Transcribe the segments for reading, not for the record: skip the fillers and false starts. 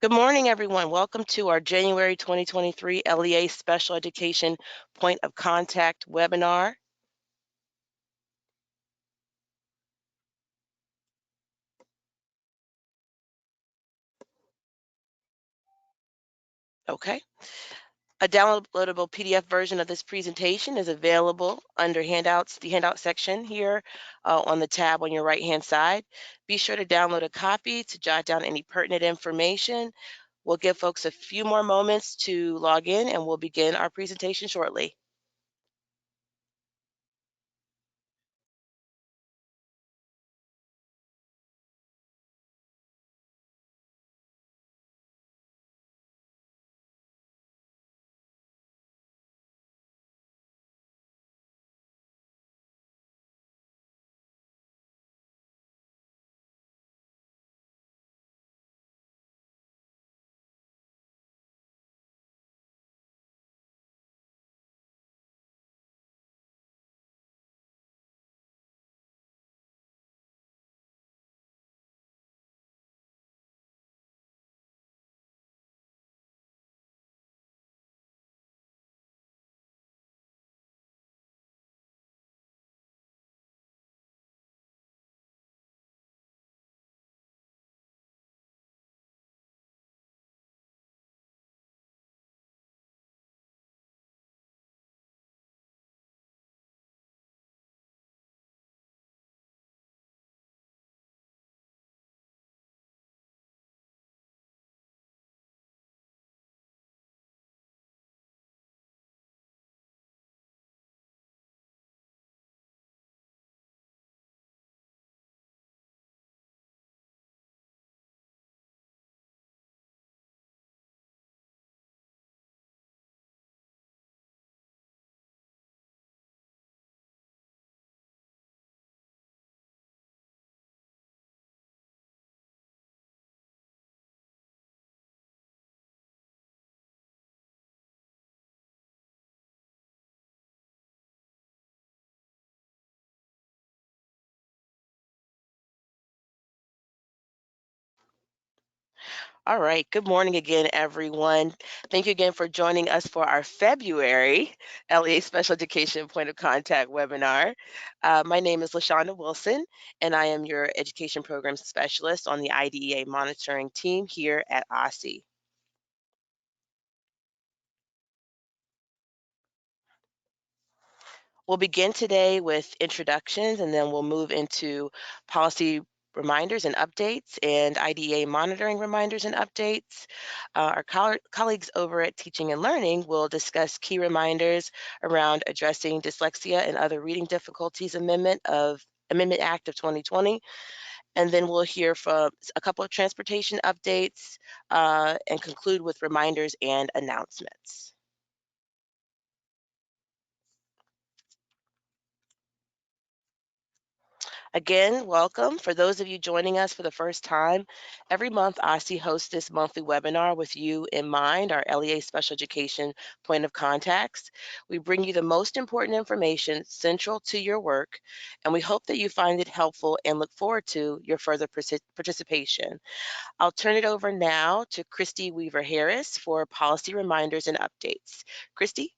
Good morning, everyone. Welcome to our January 2023 LEA Special Education Point of Contact webinar. Okay. A downloadable PDF version of this presentation is available under handouts, the handout section here on the tab on your right-hand side. Be sure to download a copy to jot down any pertinent information. We'll give folks a few more moments to log in and we'll begin our presentation shortly. All right. Good morning again, everyone. Thank you again for joining us for our February LEA Special Education Point of Contact webinar. My name is LaShonda Wilson, and I am your Education Programs Specialist on the IDEA monitoring team here at OSSE. We'll begin today with introductions, and then we'll move into policy reminders and updates and IDEA monitoring reminders and updates. Our colleagues over at Teaching and Learning will discuss key reminders around addressing dyslexia and other reading difficulties Amendment Act of 2020. And then we'll hear from a couple of transportation updates and conclude with reminders and announcements. Again, welcome. For those of you joining us for the first time, every month OSSE hosts this monthly webinar with you in mind, our LEA Special Education Point of Contacts. We bring you the most important information central to your work, and we hope that you find it helpful and look forward to your further participation. I'll turn it over now to Christy Weaver-Harris for policy reminders and updates. Christy?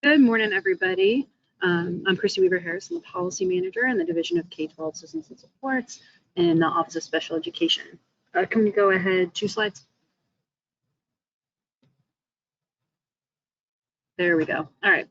Good morning, everybody. I'm Christy Weaver-Harris. I'm the Policy Manager in the Division of K-12 Systems and Supports in the Office of Special Education. Can we go ahead 2 slides? There we go. All right.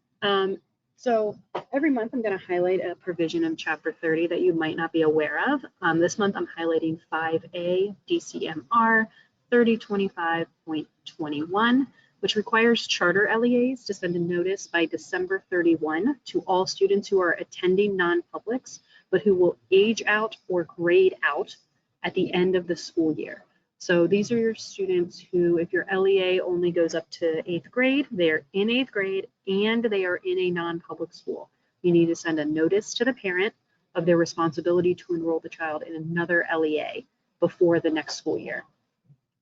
So every month I'm going to highlight a provision of Chapter 30 that you might not be aware of. This month I'm highlighting 5A DCMR 3025.21, which requires charter LEAs to send a notice by December 31 to all students who are attending non-publics, but who will age out or grade out at the end of the school year. So these are your students who, if your LEA only goes up to 8th grade, they're in 8th grade and they are in a non-public school. You need to send a notice to the parent of their responsibility to enroll the child in another LEA before the next school year.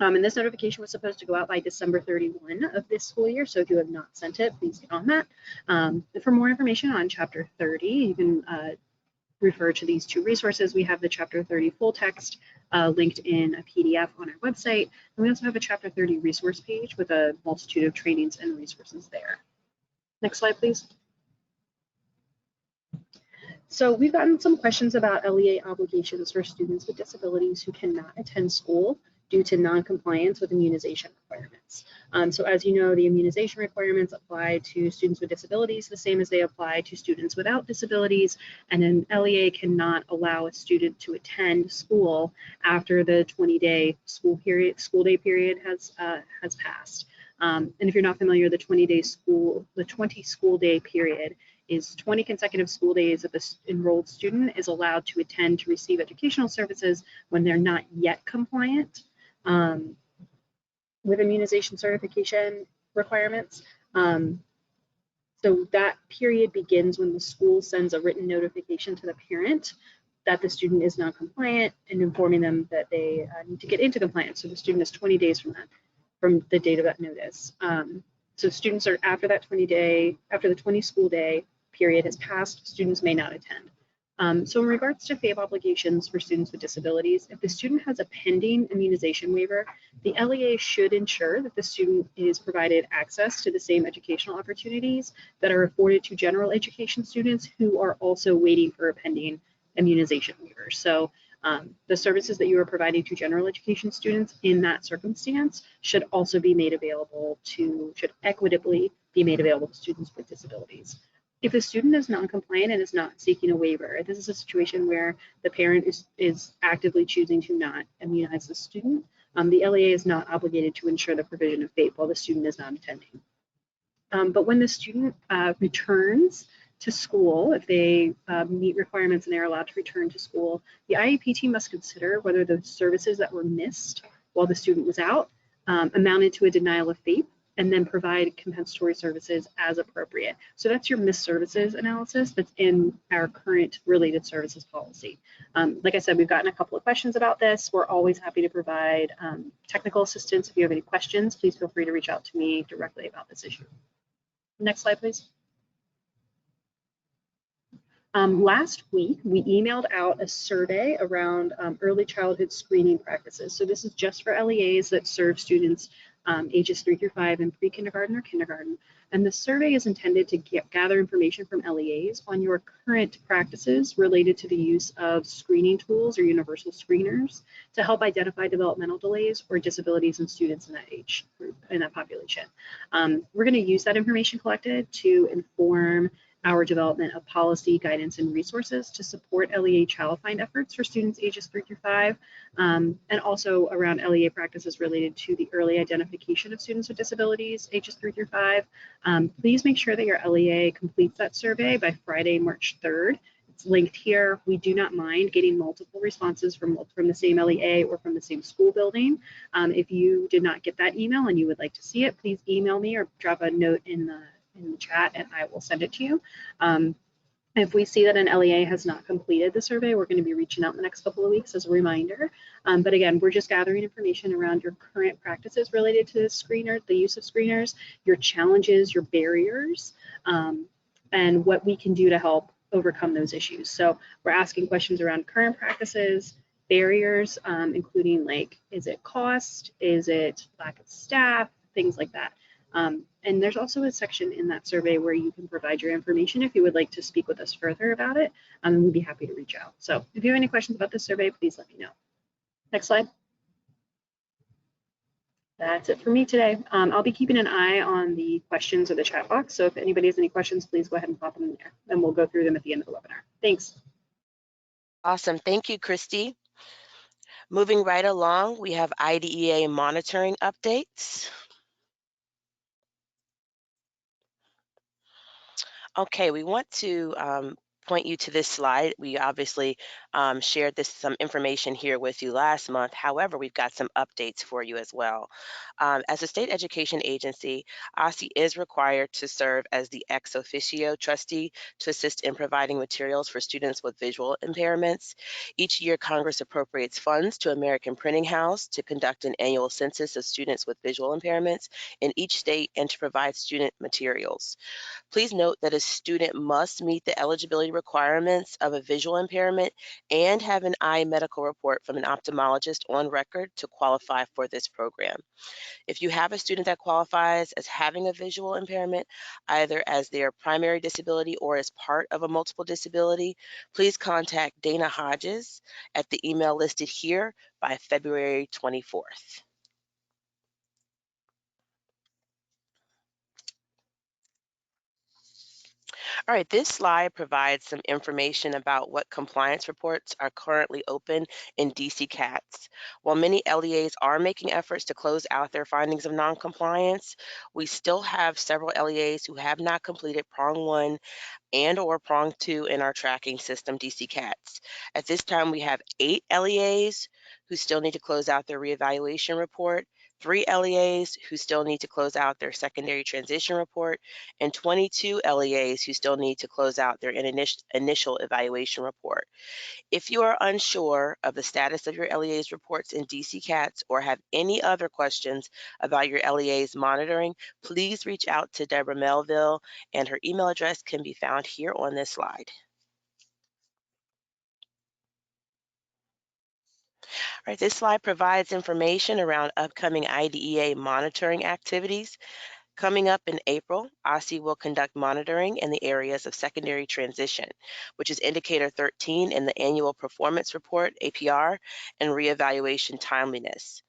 And this notification was supposed to go out by December 31 of this school year. So if you have not sent it, please get on that. For more information on Chapter 30, you can refer to these two resources. We have the Chapter 30 full text linked in a PDF on our website. And we also have a Chapter 30 resource page with a multitude of trainings and resources there. Next slide, please. So we've gotten some questions about LEA obligations for students with disabilities who cannot attend school due to non-compliance with immunization requirements. So as you know, the immunization requirements apply to students with disabilities the same as they apply to students without disabilities, and an LEA cannot allow a student to attend school after the 20-day school day period has passed. And if you're not familiar, the 20 school day period is 20 consecutive school days that the enrolled student is allowed to attend to receive educational services when they're not yet compliant with immunization certification requirements. So that period begins when the school sends a written notification to the parent that the student is not compliant and informing them that they need to get into compliance. So the student is 20 days from the date of that notice. So students are after the 20 school day period has passed, students may not attend. So in regards to FAPE obligations for students with disabilities, if the student has a pending immunization waiver, the LEA should ensure that the student is provided access to the same educational opportunities that are afforded to general education students who are also waiting for a pending immunization waiver. So the services that you are providing to general education students in that circumstance should also be made available should equitably be made available to students with disabilities. If the student is non-compliant and is not seeking a waiver, this is a situation where the parent is actively choosing to not immunize the student. The LEA is not obligated to ensure the provision of FAPE while the student is not attending. But when the student returns to school, if they meet requirements and they're allowed to return to school, the IEP team must consider whether the services that were missed while the student was out amounted to a denial of FAPE, and then provide compensatory services as appropriate. So that's your missed services analysis that's in our current related services policy. Like I said, we've gotten a couple of questions about this. We're always happy to provide technical assistance. If you have any questions, please feel free to reach out to me directly about this issue. Next slide, please. Last week, we emailed out a survey around early childhood screening practices. So this is just for LEAs that serve students ages 3 through 5 in pre-kindergarten or kindergarten. And the survey is intended to gather information from LEAs on your current practices related to the use of screening tools or universal screeners to help identify developmental delays or disabilities in students in that age group, in that population. We're going to use that information collected to inform our development of policy, guidance, and resources to support LEA child find efforts for students ages 3 through 5, and also around LEA practices related to the early identification of students with disabilities ages 3 through 5. Please make sure that your LEA completes that survey by Friday, March 3rd. It's linked here. We do not mind getting multiple responses from the same LEA or from the same school building. If you did not get that email and you would like to see it, please email me or drop a note in the chat and I will send it to you. If we see that an LEA has not completed the survey, we're going to be reaching out in the next couple of weeks as a reminder. But again, we're just gathering information around your current practices related to the use of screeners, your challenges, your barriers, and what we can do to help overcome those issues. So we're asking questions around current practices, barriers, including like, is it cost? Is it lack of staff? Things like that. And there's also a section in that survey where you can provide your information if you would like to speak with us further about it, and we'd be happy to reach out. So if you have any questions about this survey, please let me know. Next slide. That's it for me today. I'll be keeping an eye on the questions or the chat box. So if anybody has any questions, please go ahead and pop them in there, and we'll go through them at the end of the webinar. Thanks. Awesome. Thank you, Christy. Moving right along, we have IDEA monitoring updates. Okay, we want to point you to this slide. We obviously shared some information here with you last month. However, we've got some updates for you as well. As a state education agency, OSSE is required to serve as the ex officio trustee to assist in providing materials for students with visual impairments. Each year, Congress appropriates funds to American Printing House to conduct an annual census of students with visual impairments in each state and to provide student materials. Please note that a student must meet the eligibility requirements of a visual impairment and have an eye medical report from an ophthalmologist on record to qualify for this program. If you have a student that qualifies as having a visual impairment, either as their primary disability or as part of a multiple disability, please contact Dana Hodges at the email listed here by February 24th. All right, this slide provides some information about what compliance reports are currently open in DC CATS. While many LEAs are making efforts to close out their findings of noncompliance, we still have several LEAs who have not completed prong 1 and or prong 2 in our tracking system, DC CATS. At this time, we have 8 LEAs who still need to close out their reevaluation report, 3 LEAs who still need to close out their secondary transition report, and 22 LEAs who still need to close out their initial evaluation report. If you are unsure of the status of your LEA's reports in DC CATS or have any other questions about your LEA's monitoring, please reach out to Deborah Melville, and her email address can be found here on this slide. All right, this slide provides information around upcoming IDEA monitoring activities. Coming up in April, OSSE will conduct monitoring in the areas of secondary transition, which is indicator 13 in the annual performance report, APR, and reevaluation timeliness.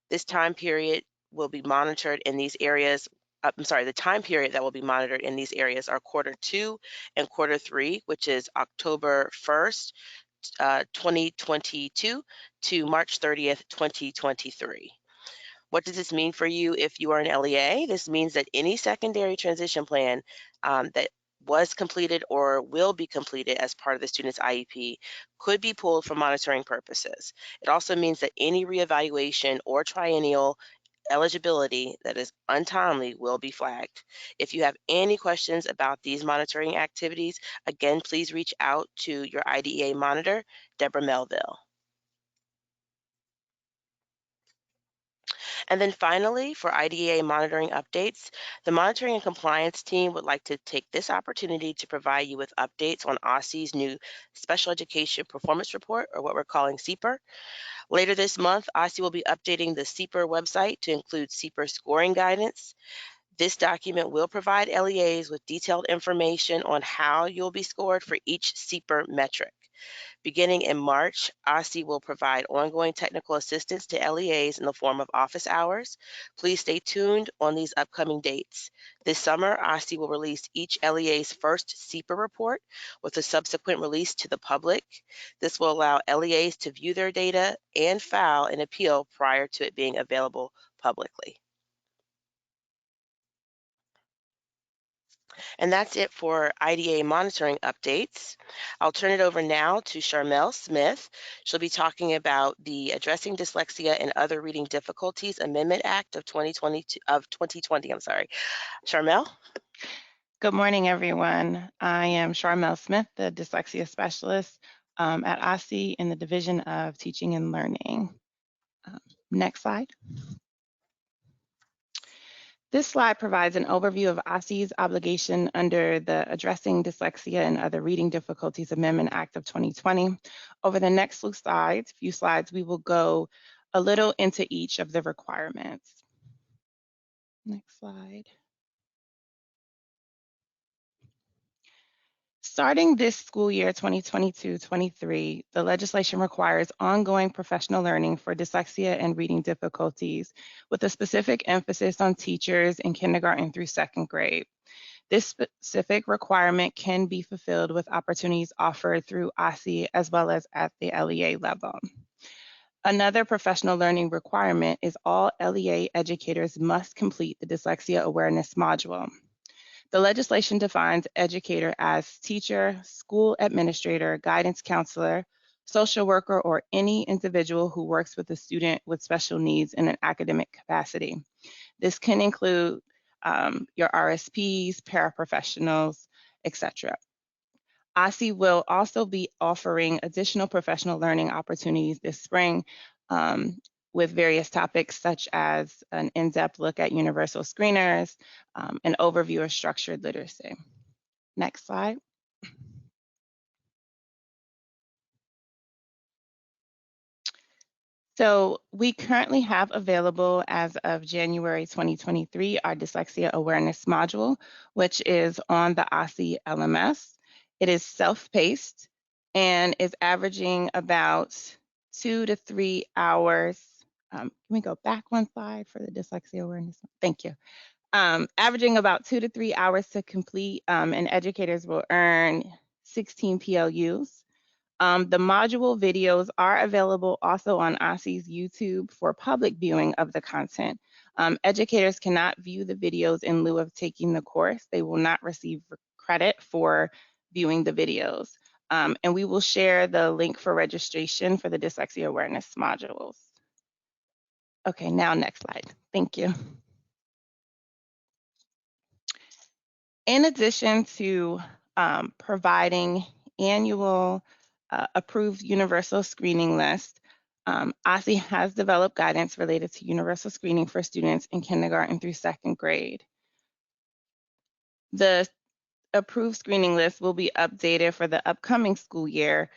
This time period will be monitored in these areas. The time period that will be monitored in these areas are quarter 2 and quarter 3, which is October 1st, 2022 to March 30th, 2023. What does this mean for you if you are an LEA? This means that any secondary transition plan that was completed or will be completed as part of the student's IEP could be pulled for monitoring purposes. It also means that any reevaluation or triennial eligibility that is untimely will be flagged. If you have any questions about these monitoring activities, again, please reach out to your IDEA monitor, Deborah Melville. And then finally, for IDEA monitoring updates, the monitoring and compliance team would like to take this opportunity to provide you with updates on OSSE's new Special Education Performance Report, or what we're calling CEPR. Later this month, OSSE will be updating the CEPR website to include CEPR scoring guidance. This document will provide LEAs with detailed information on how you'll be scored for each CEPR metric. Beginning in March, OSSE will provide ongoing technical assistance to LEAs in the form of office hours. Please stay tuned on these upcoming dates. This summer, OSSE will release each LEA's first CEPR report with a subsequent release to the public. This will allow LEAs to view their data and file an appeal prior to it being available publicly. And that's it for IDEA monitoring updates. I'll turn it over now to Charmel Smith. She'll be talking about the Addressing Dyslexia and Other Reading Difficulties Amendment Act of 2020. I'm sorry. Charmel? Good morning, everyone. I am Charmel Smith, the dyslexia specialist at OSSE in the Division of Teaching and Learning. Next slide. This slide provides an overview of OSSE's obligation under the Addressing Dyslexia and Other Reading Difficulties Amendment Act of 2020. Over the next few slides, we will go a little into each of the requirements. Next slide. Starting this school year 2022-23, the legislation requires ongoing professional learning for dyslexia and reading difficulties, with a specific emphasis on teachers in kindergarten through 2nd grade. This specific requirement can be fulfilled with opportunities offered through OSSE as well as at the LEA level. Another professional learning requirement is all LEA educators must complete the dyslexia awareness module. The legislation defines educator as teacher, school administrator, guidance counselor, social worker, or any individual who works with a student with special needs in an academic capacity. This can include your RSPs, paraprofessionals, etc. OSSE will also be offering additional professional learning opportunities this spring with various topics such as an in-depth look at universal screeners, an overview of structured literacy. Next slide. So we currently have available as of January 2023, our dyslexia awareness module, which is on the OSSE LMS. It is self-paced and is averaging about 2 to 3 hours. Can we go back one slide for the dyslexia awareness? Thank you. Averaging about 2 to 3 hours to complete, and educators will earn 16 PLUs. The module videos are available also on OSSE's YouTube for public viewing of the content. Educators cannot view the videos in lieu of taking the course. They will not receive credit for viewing the videos. And we will share the link for registration for the dyslexia awareness modules. Okay, now next slide. Thank you. In addition to providing annual approved universal screening list, OSSE has developed guidance related to universal screening for students in kindergarten through second grade. The approved screening list will be updated for the upcoming school year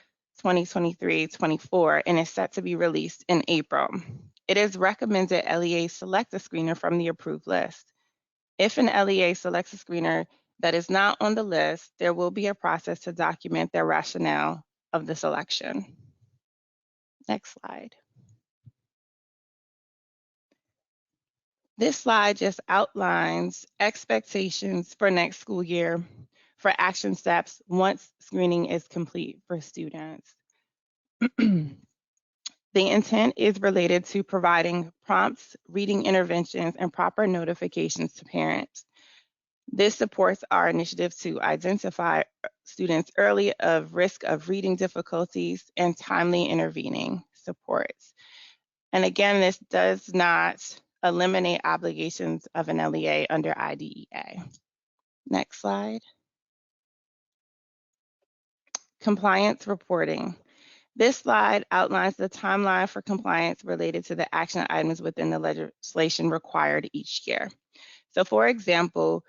2023-24 and is set to be released in April. It is recommended LEA select a screener from the approved list. If an LEA selects a screener that is not on the list, there will be a process to document their rationale of the selection. Next slide. This slide just outlines expectations for next school year for action steps once screening is complete for students. The intent is related to providing prompts, reading interventions, and proper notifications to parents. This supports our initiative to identify students early of risk of reading difficulties and timely intervening supports. And again, this does not eliminate obligations of an LEA under IDEA. Next slide. Compliance reporting. This slide outlines the timeline for compliance related to the action items within the legislation required each year. So for example,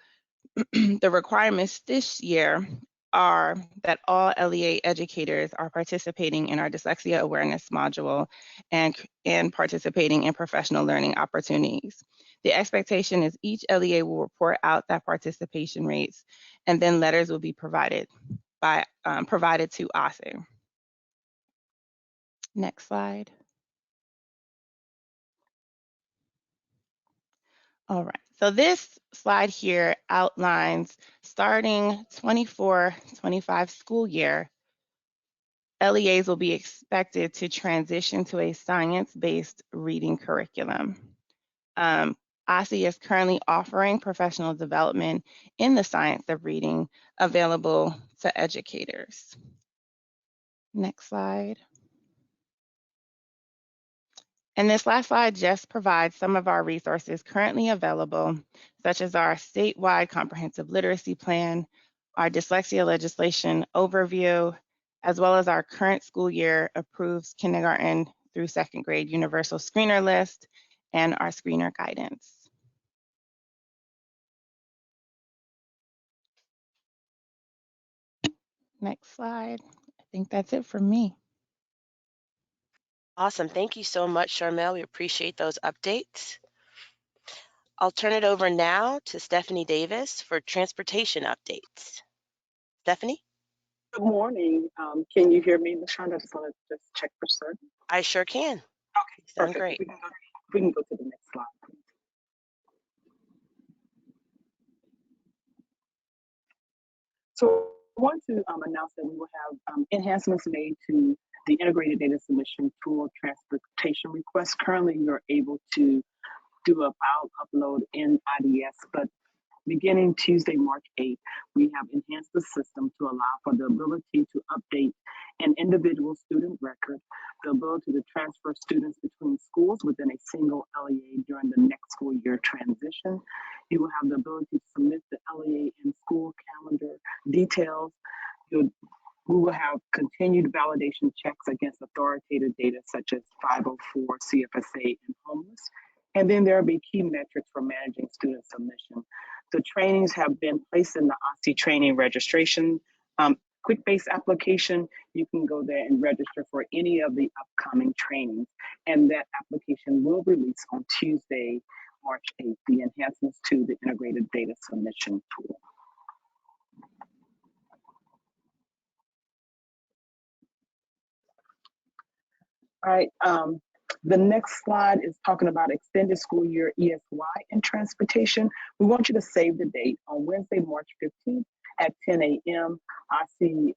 the requirements this year are that all LEA educators are participating in our dyslexia awareness module and participating in professional learning opportunities. The expectation is each LEA will report out that participation rates, and then letters will be provided to OSSE. Next slide. All right, so this slide here outlines starting 24-25 school year, LEAs will be expected to transition to a science-based reading curriculum. OSSE is currently offering professional development in the science of reading available to educators. Next slide. And this last slide just provides some of our resources currently available, such as our statewide comprehensive literacy plan, our dyslexia legislation overview, as well as our current school year approved kindergarten through second grade universal screener list and our screener guidance. Next slide. I think that's it for me. Awesome. Thank you so much, Sharmel. We appreciate those updates. I'll turn it over now to Stephanie Davis for transportation updates. Stephanie? Good morning. Can you hear me, Ms. Shonda? I just want to just check for certain. I sure can. Okay, Sound perfect. great. We can go to the next slide, please. So I want to announce that we will have enhancements made to the integrated data submission tool transportation request. Currently, you're able to do a file upload in IDS, but beginning Tuesday, March 8th, we have enhanced the system to allow for the ability to update an individual student record, the ability to transfer students between schools within a single LEA during the next school year transition. You will have the ability to submit the LEA in school calendar details. We will have continued validation checks against authoritative data such as 504, CFSA, and homeless. And then there will be key metrics for managing student submission. The trainings have been placed in the OSSE training registration quick-based application. You can go there and register for any of the upcoming trainings. And that application will release on Tuesday, March 8th, the enhancements to the integrated data submission tool. All right, the next slide is talking about extended school year ESY and transportation. We want you to save the date on Wednesday, March 15th at 10 a.m. OSSE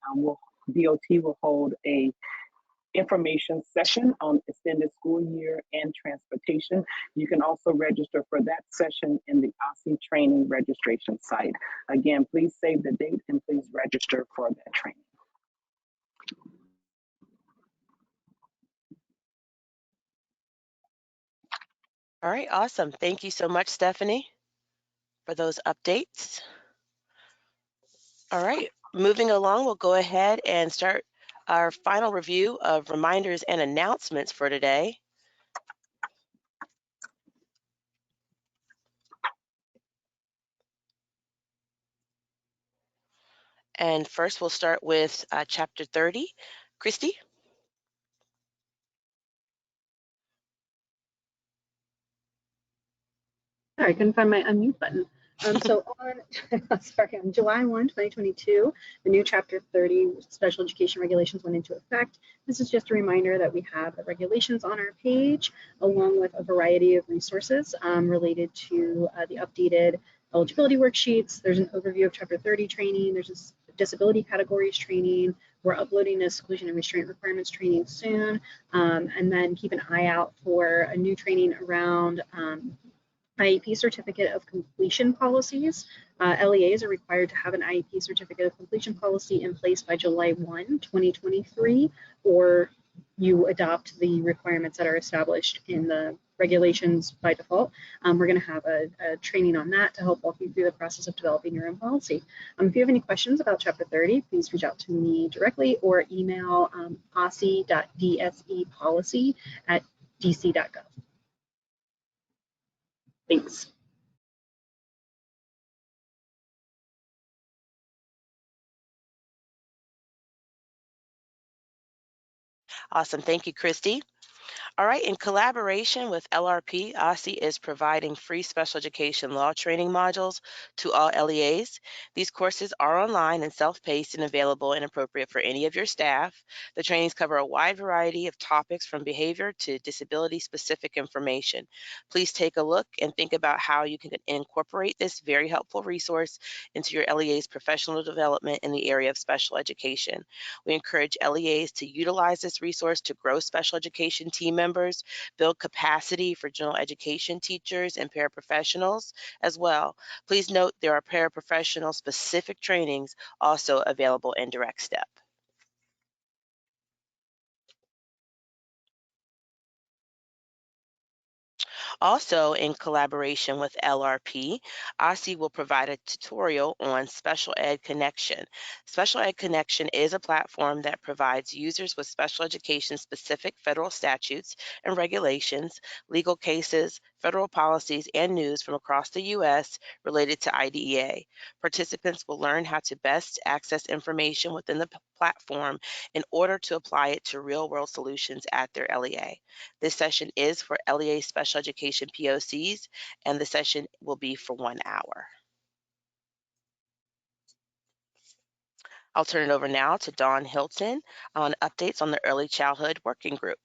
DOT will hold a information session on extended school year and transportation. You can also register for that session in the OSSE training registration site. Again, please save the date and please register for that training. All right, awesome. Thank you so much, Stephanie, for those updates. All right, moving along, we'll go ahead and start our final review of reminders and announcements for today. And first, we'll start with Chapter 30. Christy? Sorry, I couldn't find my unmute button. So on July 1, 2022, the new Chapter 30 Special Education Regulations went into effect. This is just a reminder that we have the regulations on our page, along with a variety of resources related to the updated eligibility worksheets. There's an overview of Chapter 30 training. There's a disability categories training. We're uploading a exclusion and restraint requirements training soon. And then keep an eye out for a new training around IEP certificate of completion policies. LEAs are required to have an IEP certificate of completion policy in place by July 1, 2023, or you adopt the requirements that are established in the regulations by default. We're going to have a training on that to help walk you through the process of developing your own policy. If you have any questions about Chapter 30, please reach out to me directly or email osse.dsepolicy@dc.gov. Thanks. Awesome. Thank you, Christy. All right, in collaboration with LRP, OSSE is providing free special education law training modules to all LEAs. These courses are online and self-paced and available and appropriate for any of your staff. The trainings cover a wide variety of topics from behavior to disability-specific information. Please take a look and think about how you can incorporate this very helpful resource into your LEA's professional development in the area of special education. We encourage LEAs to utilize this resource to grow special education team members, build capacity for general education teachers and paraprofessionals as well. Please note there are paraprofessional specific trainings also available in Direct Step. Also, in collaboration with LRP, OSSE will provide a tutorial on Special Ed Connection. Special Ed Connection is a platform that provides users with special education specific federal statutes and regulations, legal cases, federal policies, and news from across the U.S. related to IDEA. Participants will learn how to best access information within the platform in order to apply it to real-world solutions at their LEA. This session is for LEA special education POCs, and the session will be for 1 hour. I'll turn it over now to Dawn Hilton on updates on the Early Childhood Working Group.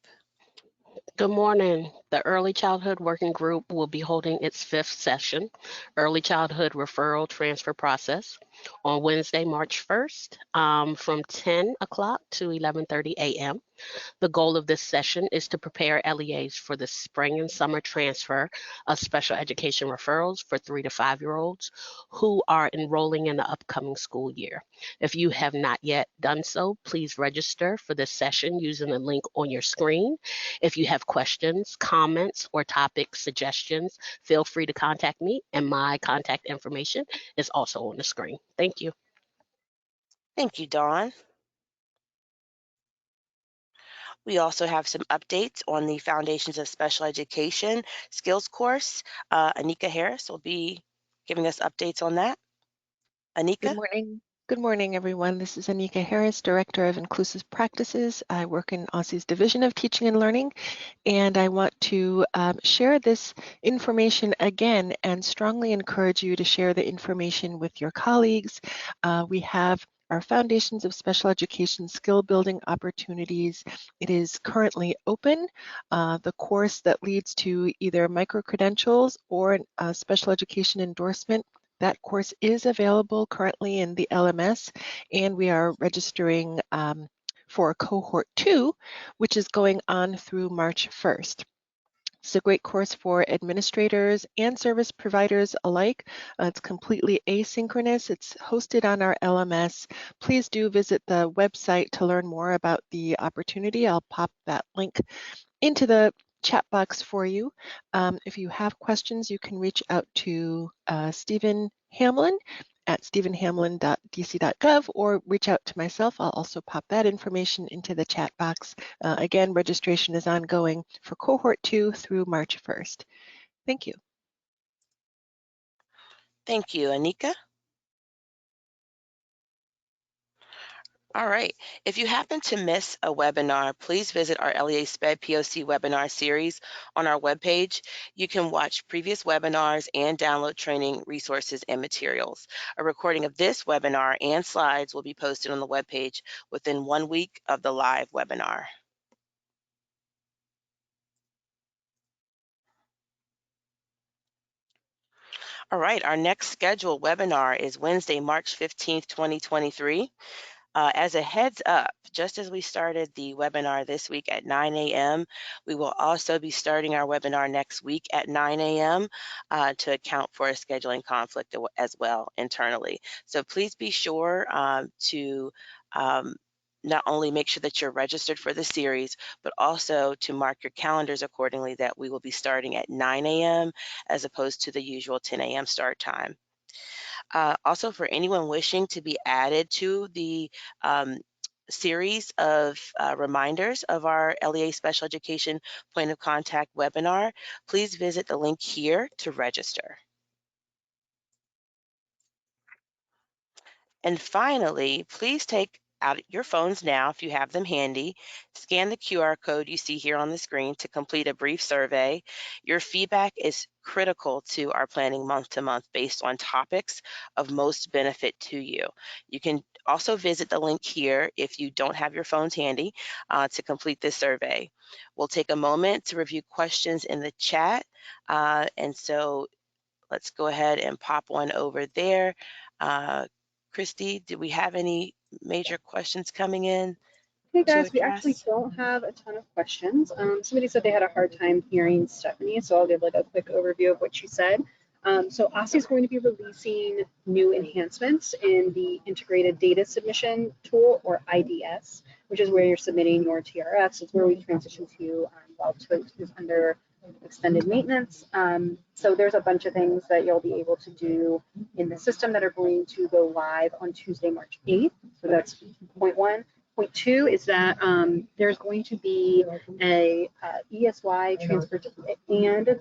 Good morning. The The Early Childhood Working Group will be holding its 5th session, Early Childhood Referral Transfer Process, on Wednesday, March 1st from 10 o'clock to 11:30 a.m. The goal of this session is to prepare LEAs for the spring and summer transfer of special education referrals for 3 to 5-year-olds who are enrolling in the upcoming school year. If you have not yet done so, please register for this session using the link on your screen. If you have questions, comments, or topic suggestions, feel free to contact me, and my contact information is also on the screen. Thank you. Thank you, Dawn. We also have some updates on the Foundations of Special Education skills course. Anika Harris will be giving us updates on that. Good Anika? morning. Good morning, everyone. This is Anika Harris, Director of Inclusive Practices. I work in OSSE's Division of Teaching and Learning, and I want to share this information again and strongly encourage you to share the information with your colleagues. We have our Foundations of Special Education skill building opportunities. It is currently open. The course that leads to either micro-credentials or a special education endorsement, that course is available currently in the LMS, and we are registering for cohort 2, which is going on through March 1st. It's a great course for administrators and service providers alike. It's completely asynchronous. It's hosted on our LMS. Please do visit the website to learn more about the opportunity. I'll pop that link into the chat box for you. If you have questions, you can reach out to Stephen Hamlin at stephenhamlin.dc.gov or reach out to myself. I'll also pop that information into the chat box. Again, registration is ongoing for cohort 2 through March 1st. Thank you. Thank you, Anika. All right. If you happen to miss a webinar, please visit our LEA SPED POC webinar series on our webpage. You can watch previous webinars and download training resources and materials. A recording of this webinar and slides will be posted on the webpage within 1 week of the live webinar. All right, our next scheduled webinar is Wednesday, March 15th, 2023. As a heads up, just as we started the webinar this week at 9 a.m., we will also be starting our webinar next week at 9 a.m. To account for a scheduling conflict as well internally. So please be sure to not only make sure that you're registered for the series, but also to mark your calendars accordingly that we will be starting at 9 a.m. as opposed to the usual 10 a.m. start time. Also, for anyone wishing to be added to the series of reminders of our LEA Special Education Point of Contact webinar, please visit the link here to register. And finally, please take out your phones now if you have them handy. Scan the QR code you see here on the screen to complete a brief survey. Your feedback is critical to our planning month to month based on topics of most benefit to you. You can also visit the link here if you don't have your phones handy to complete this survey. We'll take a moment to review questions in the chat. And so let's go ahead and pop one over there. Christy, do we have any major questions coming in Hey to guys, we actually address? don't have a ton of questions. Somebody said they had a hard time hearing Stephanie, so I'll give like a quick overview of what she said. So OSSE is going to be releasing new enhancements in the Integrated Data Submission Tool, or IDS, which is where you're submitting your TRFs. It's where we transition to while TOEIC is under extended maintenance. So there's a bunch of things that you'll be able to do in the system that are going to go live on Tuesday, March 8th. So that's point one. Point two is that there's going to be a ESY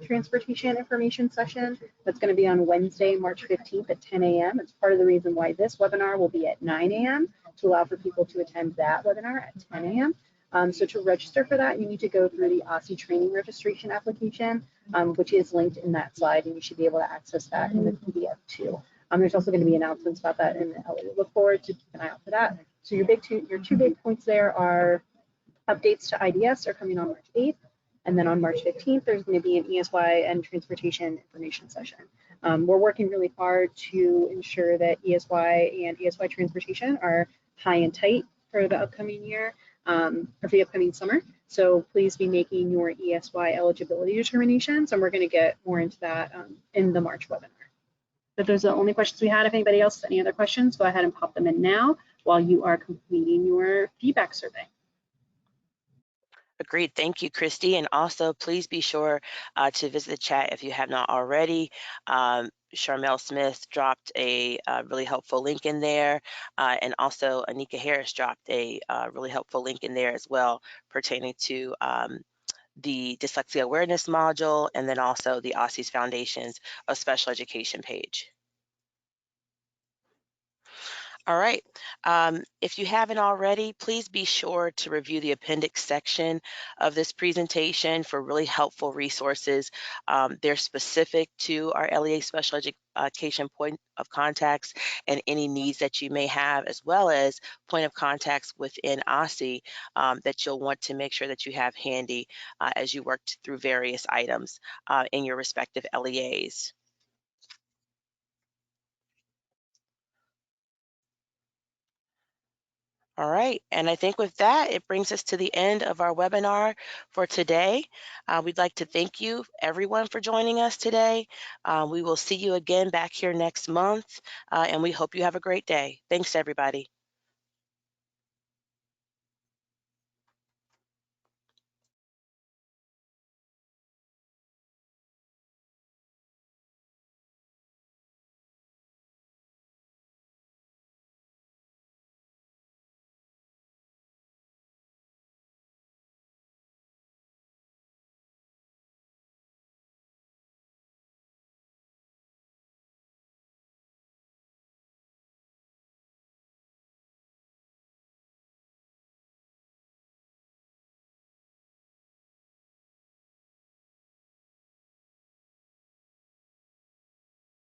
transportation information session that's going to be on Wednesday, March 15th at 10 a.m. It's part of the reason why this webinar will be at 9 a.m. to allow for people to attend that webinar at 10 a.m. So to register for that, you need to go through the OSSE training registration application, which is linked in that slide, and you should be able to access that in the PDF too. There's also going to be announcements about that in the LA. Look forward to keep an eye out for that. So your two big points there are updates to IDS are coming on March 8th, And then on March 15th, there's going to be an ESY and transportation information session. We're working really hard to ensure that ESY and ESY transportation are high and tight for the upcoming year, or for the upcoming summer. So please be making your ESY eligibility determinations, and we're going to get more into that in the March webinar. But those are the only questions we had. If anybody else has any other questions, go ahead and pop them in now while you are completing your feedback survey. Agreed. Thank you, Christy. And also, please be sure to visit the chat if you have not already. Charmel Smith dropped a really helpful link in there. And also, Anika Harris dropped a really helpful link in there as well, pertaining to the Dyslexia Awareness Module, and then also the OSSE's Foundations of Special Education page. All right. If you haven't already, please be sure to review the appendix section of this presentation for really helpful resources. They're specific to our LEA special education point of contacts and any needs that you may have, as well as point of contacts within OSSE that you'll want to make sure that you have handy as you work through various items in your respective LEAs. All right, and I think with that, it brings us to the end of our webinar for today. We'd like to thank you, everyone, for joining us today. We will see you again back here next month, and we hope you have a great day. Thanks, everybody.